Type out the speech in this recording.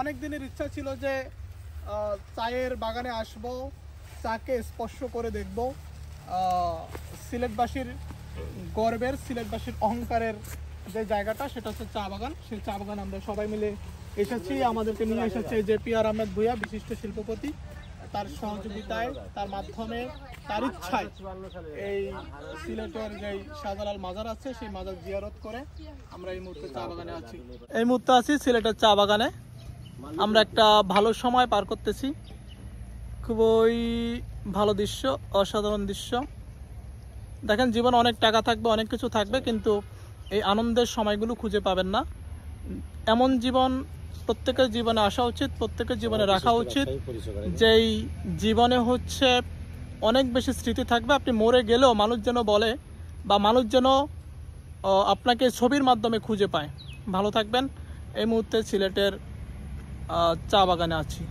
অনেক দিনের ইচ্ছা ছিল যে চায়ের বাগানে আসব, চাকে স্পর্শ করে দেখব। সিলেটবাসীর গর্বের, সিলেটবাসীর অহংকারের যে জায়গাটা সেটা হচ্ছে চা বাগান। সেই চা বাগান আমরা সবাই মিলে এসেছি। আমাদেরকে নিয়ে এসেছে যে PR আহমেদ ভূঁইয়া, বিশিষ্ট শিল্পপতি। তার সহযোগিতায়, তার মাধ্যমে, তার ইচ্ছায় এই সিলেটের যে শাহজালাল মাজার আছে সেই মাজার জিয়ারত করে আমরা এই মুহূর্তে চা বাগানে আছি। এই মুহূর্তে আছি সিলেটের চা বাগানে। আমরা একটা ভালো সময় পার করতেছি, খুবই ভালো দৃশ্য, অসাধারণ দৃশ্য। দেখেন, জীবন অনেক টাকা থাকবে, অনেক কিছু থাকবে, কিন্তু এই আনন্দের সময়গুলো খুঁজে পাবেন না। এমন জীবন প্রত্যেকের জীবনে আসা উচিত, প্রত্যেকের জীবনে রাখা উচিত, যেই জীবনে হচ্ছে অনেক বেশি স্মৃতি থাকবে। আপনি মরে গেলেও মানুষ যেন বলে, বা মানুষ যেন আপনাকে ছবির মাধ্যমে খুঁজে পায়। ভালো থাকবেন। এই মুহূর্তে সিলেটের চা বাগানে আছি।